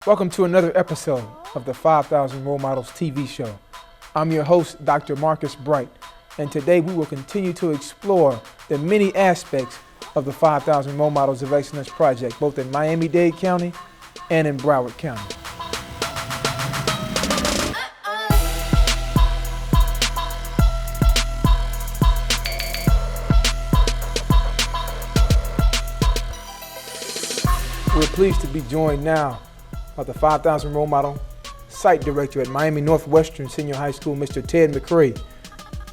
Welcome to another episode of the 5,000 Role Models TV show. I'm your host, Dr. Marcus Bright, and today we will continue to explore the many aspects of the 5,000 Role Models of Excellence project, both in Miami-Dade County and in Broward County. We're pleased to be joined now by the 5,000 Role Model Site Director at Miami Northwestern Senior High School, Mr. Ted McCray,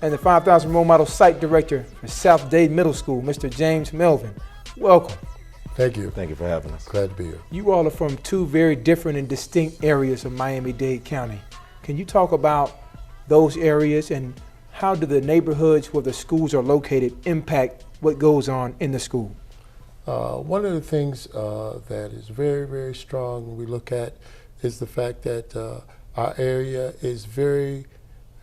and the 5,000 Role Model Site Director for South Dade Middle School, Mr. James Melvin. Welcome. Thank you. Thank you for having us. Glad to be here. You all are from two very different and distinct areas of Miami-Dade County. Can you talk about those areas and how do the neighborhoods where the schools are located impact what goes on in the school? One of the things that is very, very strong we look at is the fact that our area is very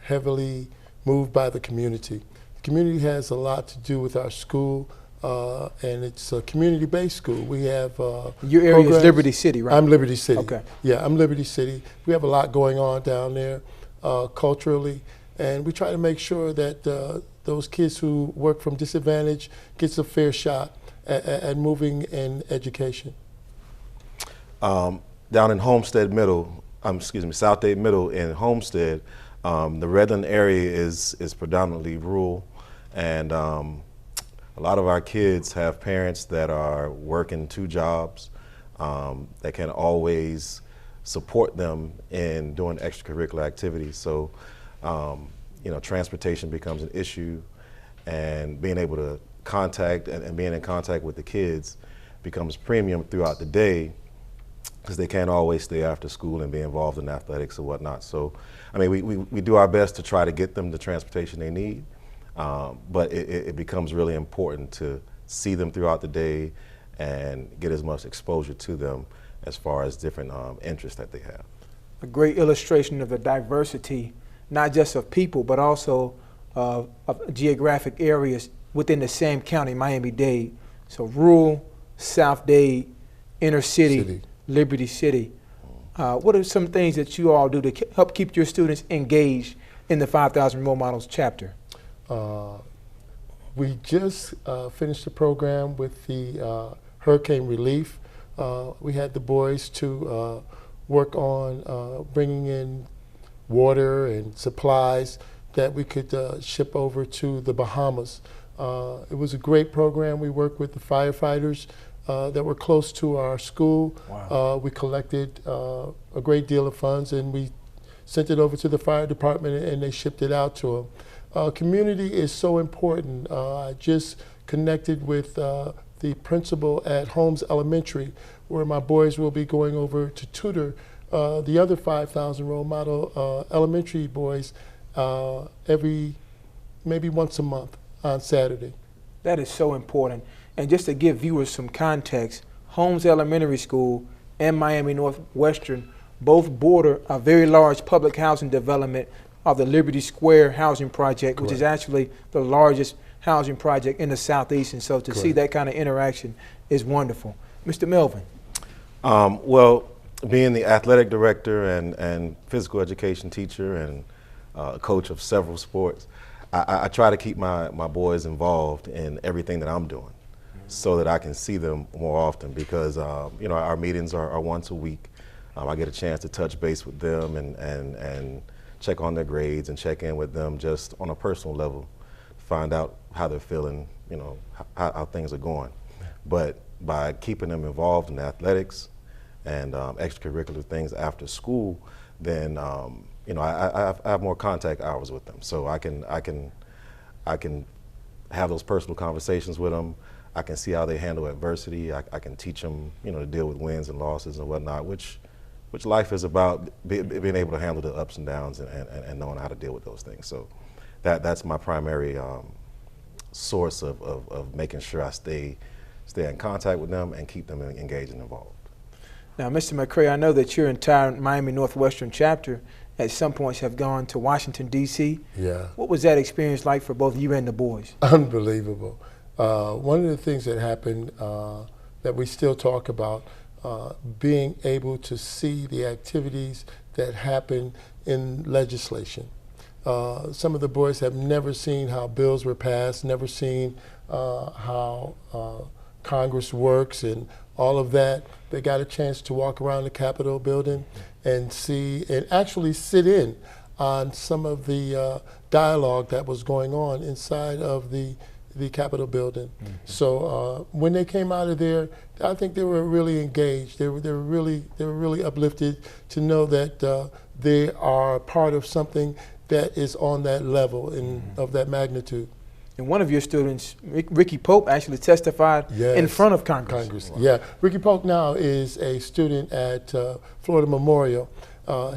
heavily moved by the community. The community has a lot to do with our school, and it's a community-based school. We have Your area is Liberty City, right? I'm Liberty City. Okay. Yeah, I'm Liberty City. We have a lot going on down there culturally, and we try to make sure that those kids who work from disadvantage gets a fair shot at moving in education. Down in Homestead Middle, South Dade Middle in Homestead, the Redland area is predominantly rural, and a lot of our kids have parents that are working two jobs that can always support them in doing extracurricular activities. So, transportation becomes an issue, and being able to contact and being in contact with the kids becomes premium throughout the day because they can't always stay after school and be involved in athletics or whatnot. So, I mean, we do our best to try to get them the transportation they need, but it becomes really important to see them throughout the day and get as much exposure to them as far as different interests that they have. A great illustration of the diversity, not just of people, but also of geographic areas within the same county, Miami-Dade. So rural, South Dade, inner city, Liberty City. What are some things that you all do to help keep your students engaged in the 5,000 Role Models chapter? We just finished the program with the hurricane relief. We had the boys to work on bringing in water and supplies that we could ship over to the Bahamas. It was a great program. We worked with the firefighters that were close to our school. Wow. We collected a great deal of funds, and we sent it over to the fire department, and they shipped it out to them. Community is so important. I just connected with the principal at Holmes Elementary, where my boys will be going over to tutor the other 5,000 Role Model elementary boys maybe once a month on Saturday. That is so important. And just to give viewers some context, Holmes Elementary School and Miami Northwestern both border a very large public housing development of the Liberty Square housing project, which is actually the largest housing project in the Southeast. And so to see that kind of interaction is wonderful. Mr. Melvin. Well, being the athletic director and physical education teacher and coach of several sports, I try to keep my boys involved in everything that I'm doing so that I can see them more often because, our meetings are once a week. I get a chance to touch base with them and check on their grades and check in with them just on a personal level, find out how they're feeling, how things are going. But by keeping them involved in athletics and extracurricular things after school, then I have more contact hours with them, so I can have those personal conversations with them. I can see how they handle adversity. I can teach them, to deal with wins and losses and whatnot, which life is about, being able to handle the ups and downs and knowing how to deal with those things. So that's my primary source of making sure I stay in contact with them and keep them engaged and involved. Now, Mr. McCray, I know that your entire Miami Northwestern chapter at some points have gone to Washington, D.C. Yeah. What was that experience like for both you and the boys? Unbelievable. One of the things that happened that we still talk about, being able to see the activities that happen in legislation. Some of the boys have never seen how bills were passed, never seen how Congress works and all of that. They got a chance to walk around the Capitol building and see and actually sit in on some of the dialogue that was going on inside of the Capitol building. Mm-hmm. So when they came out of there, I think they were really engaged. They were really uplifted to know that they are part of something that is on that level and of that magnitude. And one of your students, Ricky Pope, actually testified in front of Congress. Wow. Yeah, Ricky Pope now is a student at Florida Memorial.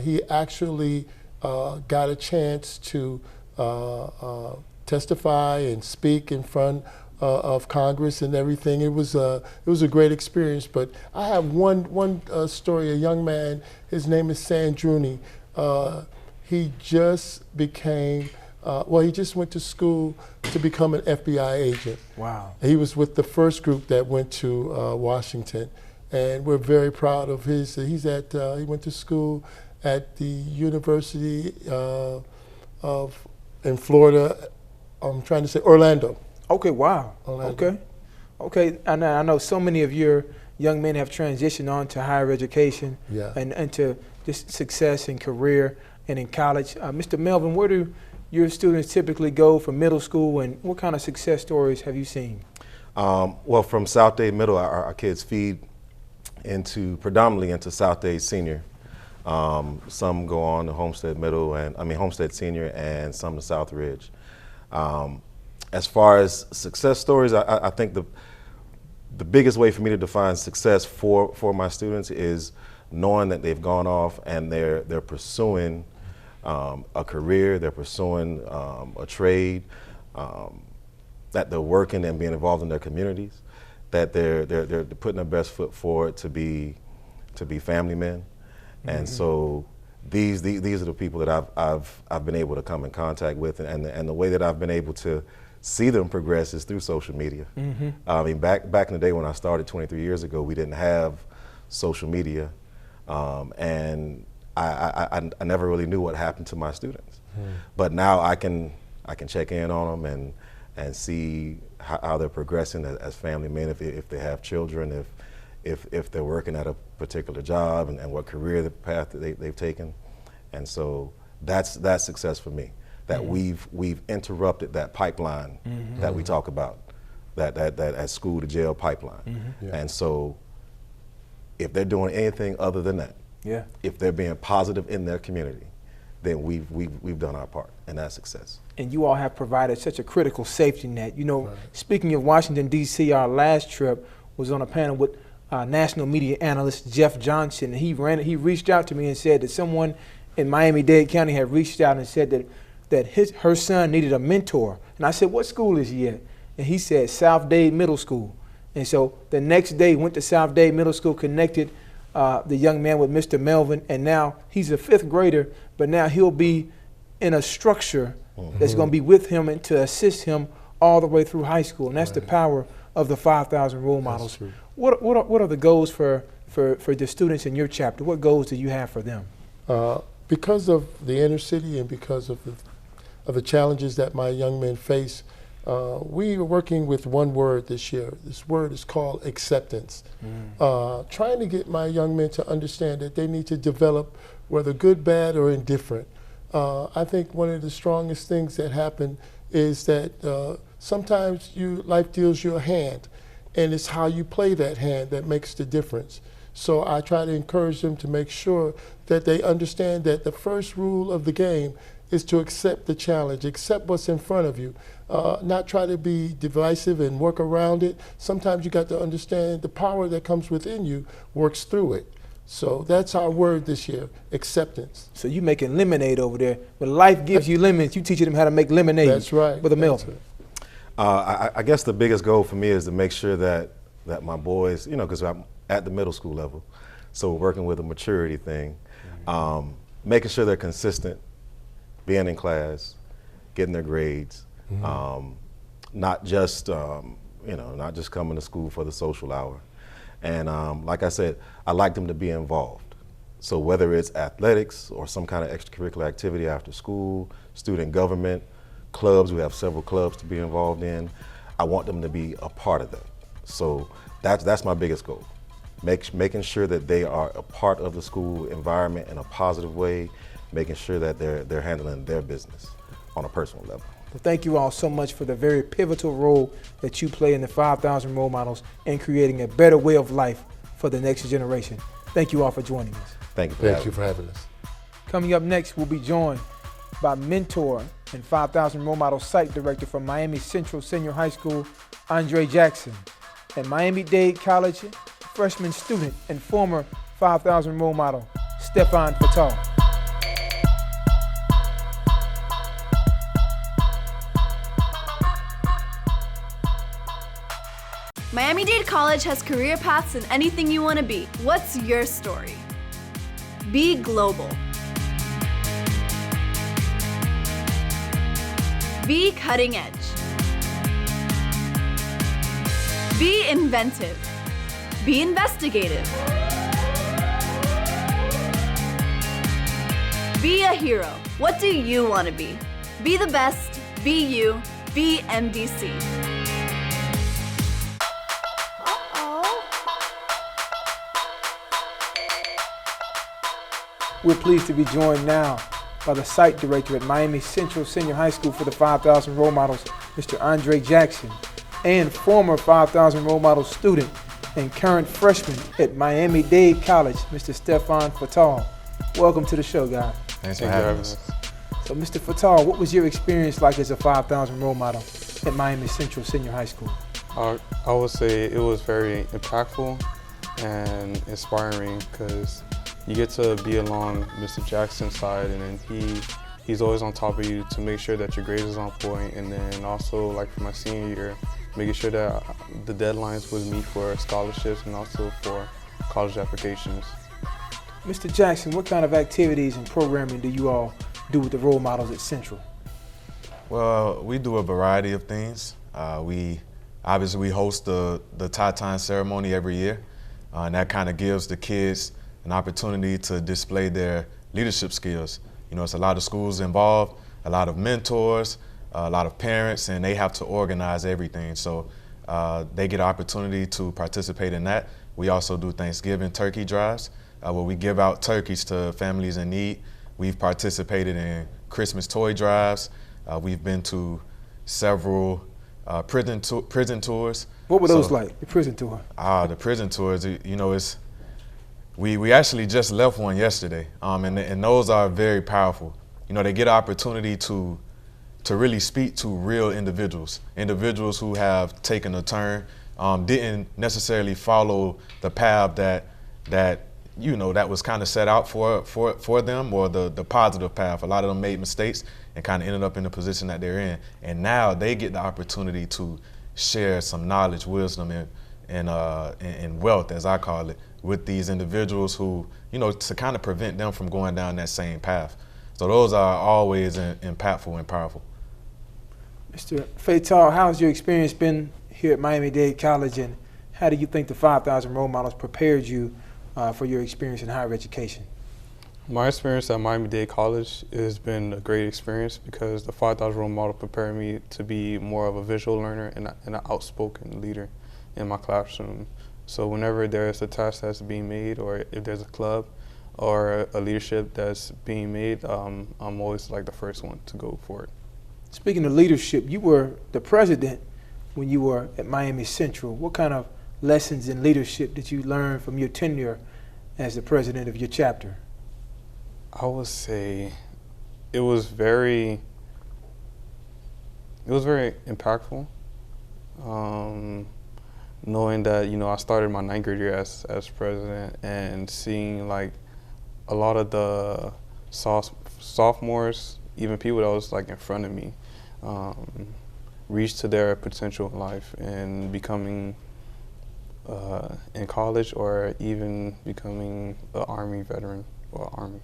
He actually got a chance to testify and speak in front of Congress and everything. It was a great experience. But I have one story. A young man, his name is Sandruni. He just became. He just went to school to become an FBI agent. Wow. He was with the first group that went to Washington, and we're very proud of his. He went to school at the University in Florida. I'm trying to say Orlando. Okay, wow. Orlando. Okay. And I know so many of your young men have transitioned on to higher education and to just success in career and in college. Mr. Melvin, where do your students typically go for middle school, and what kind of success stories have you seen? Well, from South Dade Middle, our kids feed predominantly into South Dade Senior. Some go on to Homestead Middle, Homestead Senior, and some to South Ridge. As far as success stories, I think the biggest way for me to define success for my students is knowing that they've gone off and they're pursuing a career, they're pursuing a trade, that they're working and being involved in their communities, that they're putting their best foot forward to be family men. Mm-hmm. And so these are the people that I've been able to come in contact with, and the way that I've been able to see them progress is through social media. Mm-hmm. Back in the day when I started 23 years ago, we didn't have social media, and I never really knew what happened to my students. But now I can check in on them and see how they're progressing as family men, if they have children, if they're working at a particular job, and what career path that they've taken. And so that's success for me, that we've interrupted that pipeline that we talk about, that at school to jail pipeline. And so if they're doing anything other than that, if they're being positive in their community, then we've done our part, and that's success. And you all have provided such a critical safety net. You know, speaking of Washington, D.C., our last trip was on a panel with national media analyst Jeff Johnson. He reached out to me and said that someone in Miami-Dade County had reached out and said that her son needed a mentor. And I said, what school is he at? And he said South Dade Middle School. And so the next day went to South Dade Middle School, connected the young man with Mr. Melvin, and now he's a 5th grader, but now he'll be in a structure that's going to be with him and to assist him all the way through high school. And that's the power of the 5,000 role models. What are the goals for the students in your chapter? What goals do you have for them? Because of the inner city and because of the challenges that my young men face, we are working with one word this year. This word is called acceptance. Trying to get my young men to understand that they need to develop, whether good, bad, or indifferent. I think one of the strongest things that happen is that sometimes life deals you a hand, and it's how you play that hand that makes the difference. So I try to encourage them to make sure that they understand that the first rule of the game is to accept the challenge, accept what's in front of you, not try to be divisive and work around it. Sometimes you got to understand the power that comes within you works through it. So that's our word this year, acceptance. So you making lemonade over there. When life gives you lemons, you teaching them how to make lemonade. That's right. With a milk. I guess the biggest goal for me is to make sure that my boys, because I'm at the middle school level, so we're working with a maturity thing, making sure they're consistent, being in class, getting their grades, not just coming to school for the social hour, And like I said, I like them to be involved. So whether it's athletics or some kind of extracurricular activity after school, student government, clubs, we have several clubs to be involved in, I want them to be a part of that. So that's my biggest goal. Making sure that they are a part of the school environment in a positive way, making sure that they're handling their business on a personal level. Well, thank you all so much for the very pivotal role that you play in the 5,000 role models in creating a better way of life for the next generation. Thank you all for joining us. Thank you for having us. Coming up next, we'll be joined by mentor and 5,000 role model site director from Miami Central Senior High School, Andre Jackson, and Miami-Dade College freshman student and former 5,000 role model, Stefan Fatal. Miami-Dade College has career paths in anything you want to be. What's your story? Be global. Be cutting edge. Be inventive. Be investigative. Be a hero. What do you want to be? Be the best. Be you. Be MDC. We're pleased to be joined now by the site director at Miami Central Senior High School for the 5,000 role models, Mr. Andre Jackson, and former 5,000 role model student and current freshman at Miami-Dade College, Mr. Stefan Fatal. Welcome to the show, guys. Thanks for having us. So, Mr. Fatal, what was your experience like as a 5,000 role model at Miami Central Senior High School? I would say it was very impactful and inspiring because you get to be along Mr. Jackson's side, and then he's always on top of you to make sure that your grades is on point, and then also like for my senior year, making sure that the deadlines was meet for scholarships and also for college applications. Mr. Jackson, what kind of activities and programming do you all do with the role models at Central? Well, we do a variety of things. We host the tie tying ceremony every year, and that kind of gives the kids an opportunity to display their leadership skills. You know, it's a lot of schools involved, a lot of mentors, a lot of parents, and they have to organize everything. So they get an opportunity to participate in that. We also do Thanksgiving turkey drives, where we give out turkeys to families in need. We've participated in Christmas toy drives. We've been to several prison tours. What were those like, the prison tour? The prison tours, you know, we actually just left one yesterday, and those are very powerful. You know, they get an opportunity to really speak to real individuals who have taken a turn, didn't necessarily follow the path that you know that was kind of set out for them, or the positive path. A lot of them made mistakes and kind of ended up in the position that they're in, and now they get the opportunity to share some knowledge, wisdom, and wealth, as I call it, with these individuals who, you know, to kind of prevent them from going down that same path. So those are always impactful and powerful. Mr. Fatal, how has your experience been here at Miami-Dade College, and how do you think the 5,000 role models prepared you for your experience in higher education? My experience at Miami-Dade College has been a great experience because the 5,000 role model prepared me to be more of a visual learner and an outspoken leader in my classroom. So whenever there's a task that's being made, or if there's a club or a leadership that's being made, I'm always like the first one to go for it. Speaking of leadership, you were the president when you were at Miami Central. What kind of lessons in leadership did you learn from your tenure as the president of your chapter? I would say it was very impactful. Knowing that, you know, I started my 9th grade year as president, and seeing like a lot of the sophomores, even people that was like in front of me, reach to their potential in life and becoming in college, or even becoming an Army veteran or Army.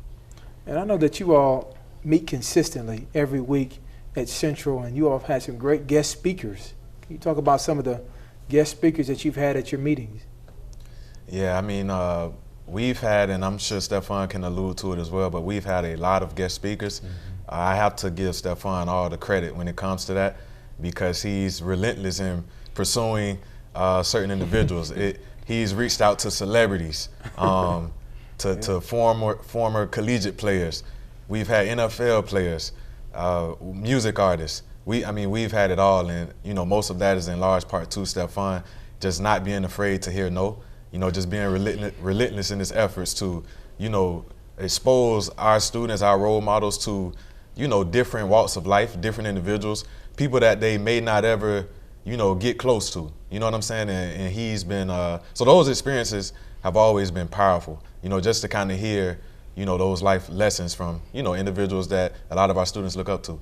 And I know that you all meet consistently every week at Central, and you all have had some great guest speakers. Can you talk about some of the guest speakers that you've had at your meetings? Yeah, I mean, we've had, and I'm sure Stefan can allude to it as well, but we've had a lot of guest speakers. I have to give Stefan all the credit when it comes to that, because he's relentless in pursuing certain individuals. He's reached out to celebrities, to former collegiate players. We've had NFL players, music artists. We've had it all, and most of that is in large part to Stefan just not being afraid to hear no. Just being relentless in his efforts to, expose our students, our role models to, different walks of life, different individuals, people that they may not ever, get close to. You know what I'm saying? And he's been, so those experiences have always been powerful, just to kind of hear, those life lessons from, individuals that a lot of our students look up to.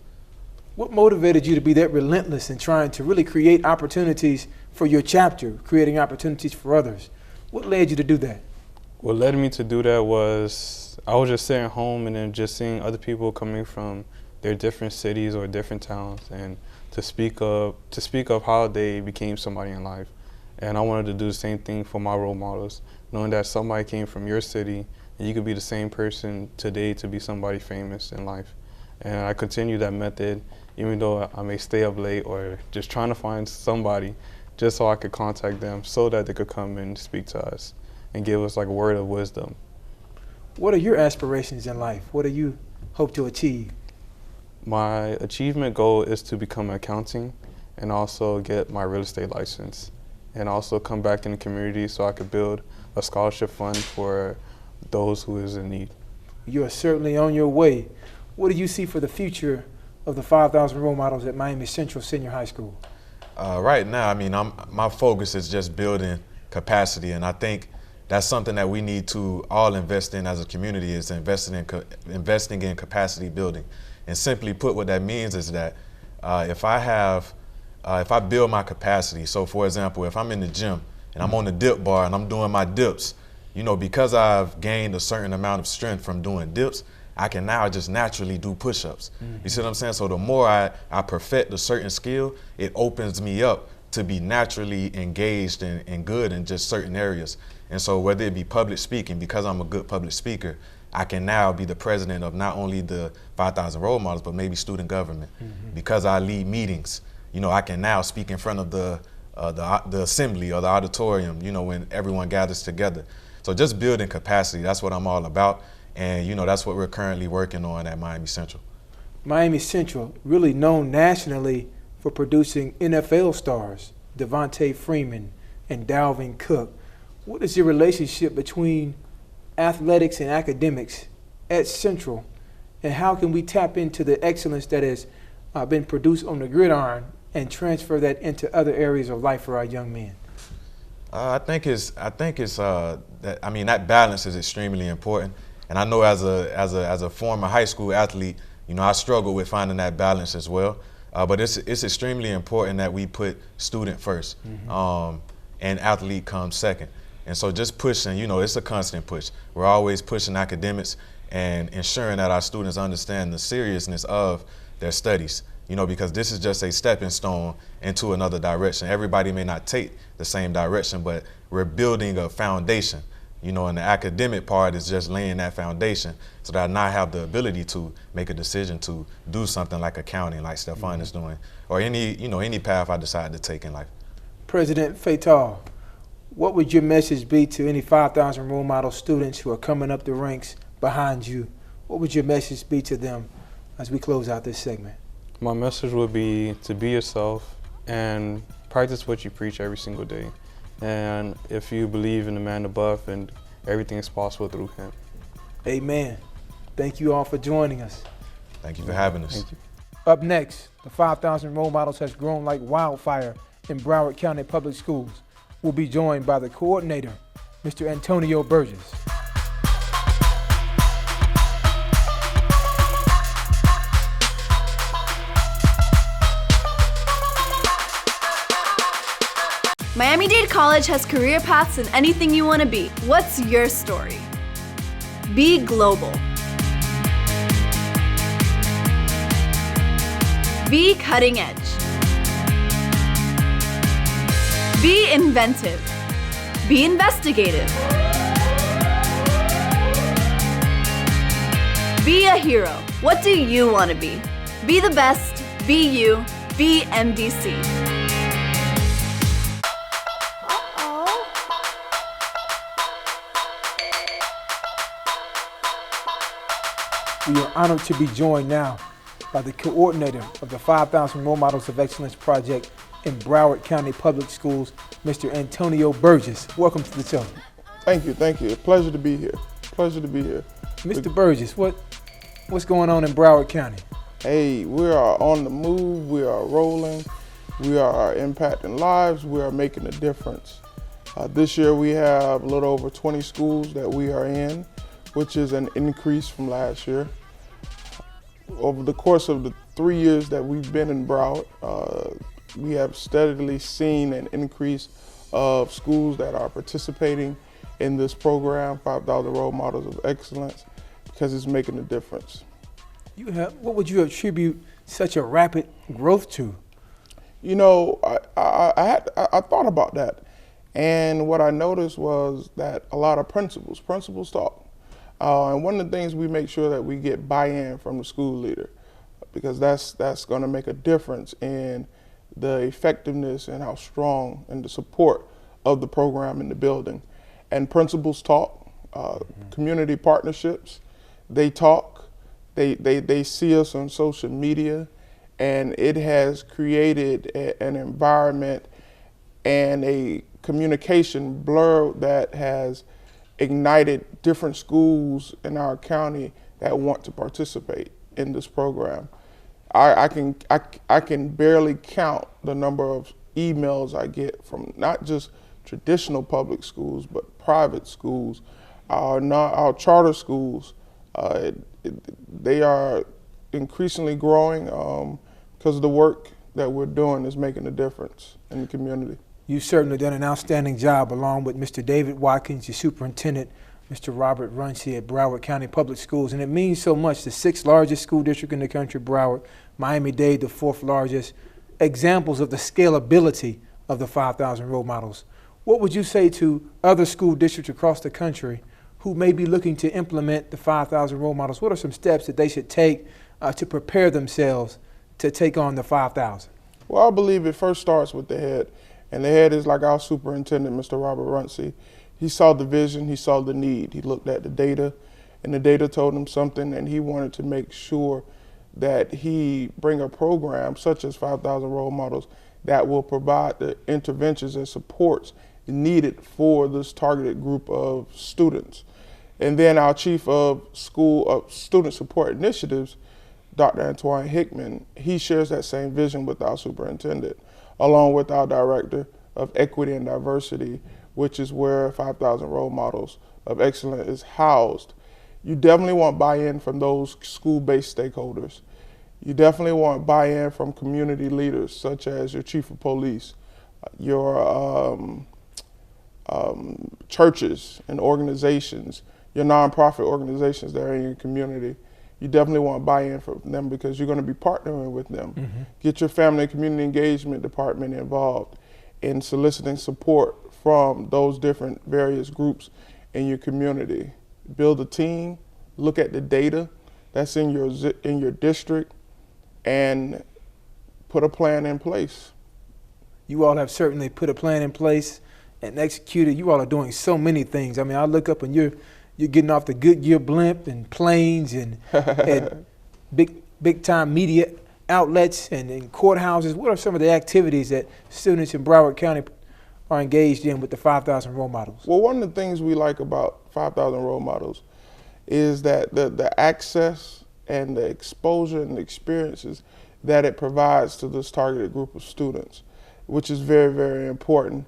What motivated you to be that relentless in trying to really create opportunities for your chapter, creating opportunities for others? What led you to do that? What led me to do that was I was just sitting home and then just seeing other people coming from their different cities or different towns, and to speak of how they became somebody in life. And I wanted to do the same thing for my role models, knowing that somebody came from your city and you could be the same person today to be somebody famous in life. And I continue that method, even though I may stay up late or just trying to find somebody just so I could contact them so that they could come and speak to us and give us like a word of wisdom. What are your aspirations in life? What do you hope to achieve? My achievement goal is to become an accounting and also get my real estate license, and also come back in the community so I could build a scholarship fund for those who is in need. You are certainly on your way. What do you see for the future of the 5,000 role models at Miami Central Senior High School? Right now, my focus is just building capacity, and I think that's something that we need to all invest in as a community, is investing in capacity building. And simply put, what that means is that if I build my capacity, so for example, if I'm in the gym and I'm on the dip bar and I'm doing my dips, because I've gained a certain amount of strength from doing dips, I can now just naturally do push-ups. You see what I'm saying? So the more I perfect a certain skill, it opens me up to be naturally engaged and good in just certain areas. And so whether it be public speaking, because I'm a good public speaker, I can now be the president of not only the 5,000 role models, but maybe student government. Because I lead meetings, I can now speak in front of the assembly or the auditorium, when everyone gathers together. So just building capacity, that's what I'm all about. And, that's what we're currently working on at Miami Central. Miami Central, really known nationally for producing NFL stars, Devontae Freeman and Dalvin Cook. What is your relationship between athletics and academics at Central, and how can we tap into the excellence that has been produced on the gridiron and transfer that into other areas of life for our young men? I think that balance is extremely important. And I know as a former high school athlete, I struggle with finding that balance as well. But it's extremely important that we put student first, and athlete comes second. And so just pushing, it's a constant push. We're always pushing academics and ensuring that our students understand the seriousness of their studies, because this is just a stepping stone into another direction. Everybody may not take the same direction, but we're building a foundation. And the academic part is just laying that foundation so that I now have the ability to make a decision to do something like accounting, like Stefan is doing, or any path I decide to take in life. President Fatal, what would your message be to any 5,000 role model students who are coming up the ranks behind you? What would your message be to them as we close out this segment? My message would be to be yourself and practice what you preach every single day. And if you believe in the man above, and everything is possible through him. Amen. Thank you all for joining us. Thank you for having us. Thank you. Up next, the 5,000 role models has grown like wildfire in Broward County Public Schools. We'll be joined by the coordinator, Mr. Antonio Burgess. Miami-Dade College has career paths in anything you want to be. What's your story? Be global. Be cutting edge. Be inventive. Be investigative. Be a hero. What do you want to be? Be the best. Be you. Be MDC. We are honored to be joined now by the coordinator of the 5,000 Role Models of Excellence Project in Broward County Public Schools, Mr. Antonio Burgess. Welcome to the show. Thank you, thank you. Pleasure to be here. Pleasure to be here. Mr. Burgess, what's going on in Broward County? Hey, we are on the move, we are rolling, we are impacting lives, we are making a difference. This year we have a little over 20 schools that we are in, which is an increase from last year. Over the course of the 3 years that we've been in Broward, we have steadily seen an increase of schools that are participating in this program, 5,000 Role Models of Excellence, because it's making a difference. What would you attribute such a rapid growth to? You know, I thought about that, and what I noticed was that a lot of principals talk. And one of the things we make sure that we get buy-in from the school leader, because that's going to make a difference in the effectiveness and how strong and the support of the program in the building. And principals talk, community partnerships, they talk, they see us on social media, and it has created an environment and a communication blur that has ignited different schools in our county that want to participate in this program. I can barely count the number of emails I get from not just traditional public schools, but private schools, our charter schools. They are increasingly growing because the work that we're doing is making a difference in the community. You've certainly done an outstanding job, along with Mr. David Watkins, your superintendent, Mr. Robert Runcie at Broward County Public Schools. And it means so much. The 6th largest school district in the country, Broward, Miami-Dade, the 4th largest. Examples of the scalability of the 5,000 role models. What would you say to other school districts across the country who may be looking to implement the 5,000 role models? What are some steps that they should take to prepare themselves to take on the 5,000? Well, I believe it first starts with the head. And the head is like our superintendent, Mr. Robert Runcie. He saw the vision, he saw the need. He looked at the data, and the data told him something, and he wanted to make sure that he bring a program such as 5,000 Role Models that will provide the interventions and supports needed for this targeted group of students. And then our chief of student support initiatives, Dr. Antoine Hickman, he shares that same vision with our superintendent, along with our director of equity and diversity, which is where 5,000 Role Models of Excellence is housed. You definitely want buy-in from those school-based stakeholders. You definitely want buy-in from community leaders, such as your chief of police, your churches and organizations, your nonprofit organizations that are in your community. You definitely want buy-in from them because you're going to be partnering with them. Mm-hmm. Get your family and community engagement department involved in soliciting support from those different various groups in your community. Build a team, look at the data that's in your district, and put a plan in place. You all have certainly put a plan in place and executed. You all are doing so many things. I mean, I look up and you're getting off the Goodyear blimp and planes and big time media outlets and in courthouses. What are some of the activities that students in Broward County are engaged in with the 5,000 Role Models? Well, one of the things we like about 5,000 Role Models is that the access and the exposure and the experiences that it provides to this targeted group of students, which is very, very important.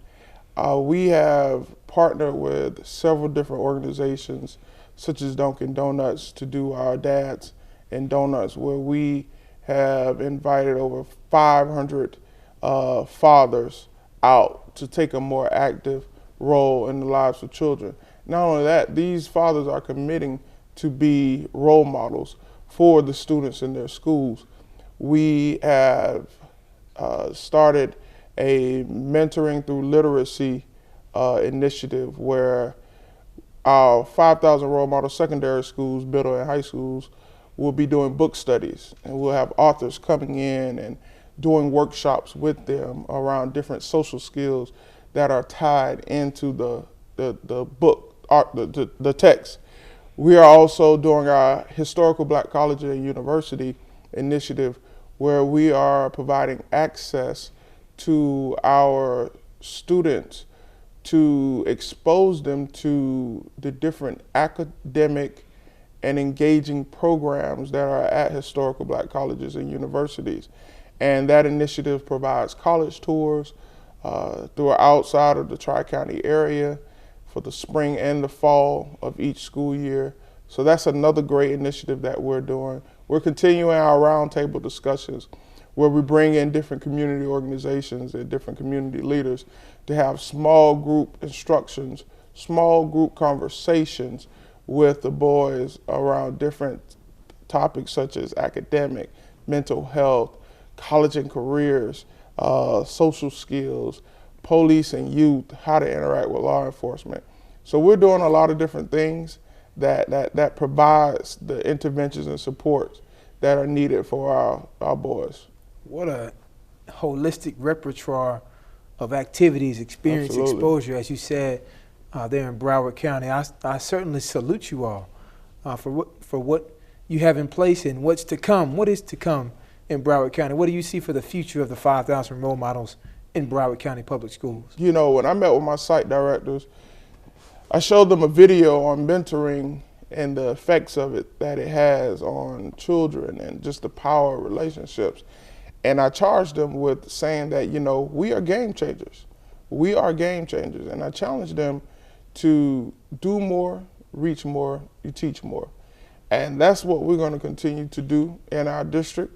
We have partnered with several different organizations, such as Dunkin' Donuts, to do our Dads and Donuts, where we have invited over 500 fathers out to take a more active role in the lives of children. Not only that, these fathers are committing to be role models for the students in their schools. We have started a mentoring through literacy initiative where our 5,000 role model secondary schools, middle and high schools, will be doing book studies, and we'll have authors coming in and doing workshops with them around different social skills that are tied into the book, the text. We are also doing our Historical Black Colleges and University initiative, where we are providing access to our students to expose them to the different academic and engaging programs that are at historical black colleges and universities. And that initiative provides college tours through outside of the Tri-County area for the spring and the fall of each school year. So that's another great initiative that we're doing. We're continuing our roundtable discussions where we bring in different community organizations and different community leaders to have small group instructions, small group conversations with the boys around different topics such as academic, mental health, college and careers, social skills, police and youth, how to interact with law enforcement. So we're doing a lot of different things that provides the interventions and supports that are needed for our boys. What a holistic repertoire of activities, experience, Absolutely. exposure, as you said, there in Broward County. I certainly salute you all for what you have in place and what's to come. What is to come in Broward County? What do you see for the future of the 5,000 role models in Broward County Public Schools? You know, when I met with my site directors, I showed them a video on mentoring and the effects of it that it has on children and just the power of relationships. And I charged them with saying that, you know, we are game changers. We are game changers. And I challenged them to do more, reach more, you teach more. And that's what we're going to continue to do in our district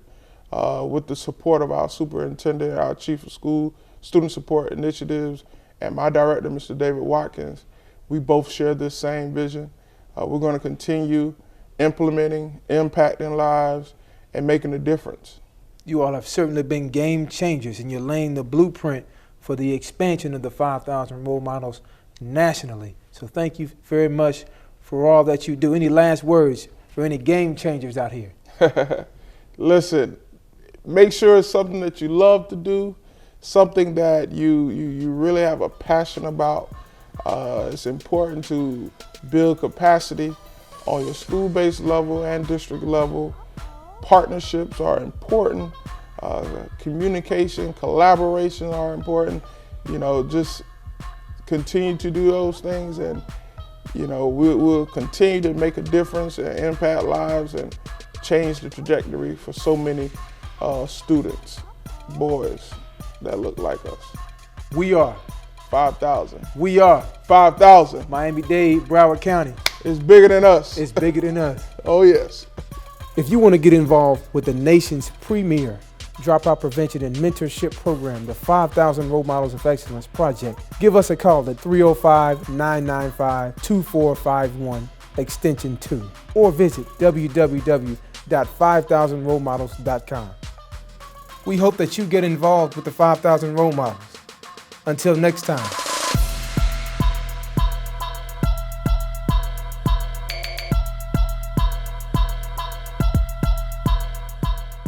with the support of our superintendent, our chief of school, student support initiatives, and my director, Mr. David Watkins. We both share this same vision. We're going to continue implementing, impacting lives, and making a difference. You all have certainly been game changers, and you're laying the blueprint for the expansion of the 5,000 role models nationally. So thank you very much for all that you do. Any last words for any game changers out here? Listen, make sure it's something that you love to do, something that you really have a passion about. It's important to build capacity on your school-based level and district level. Partnerships are important. Communication, collaboration are important. You know, just continue to do those things, and you know, we'll continue to make a difference and impact lives and change the trajectory for so many students, boys that look like us. We are 5,000. We are 5,000. Miami-Dade, Broward County. It's bigger than us. It's bigger than us. Oh yes. If you want to get involved with the nation's premier dropout prevention and mentorship program, the 5,000 Role Models of Excellence Project, give us a call at 305-995-2451, extension 2, or visit www.5000rolemodels.com. We hope that you get involved with the 5,000 Role Models. Until next time.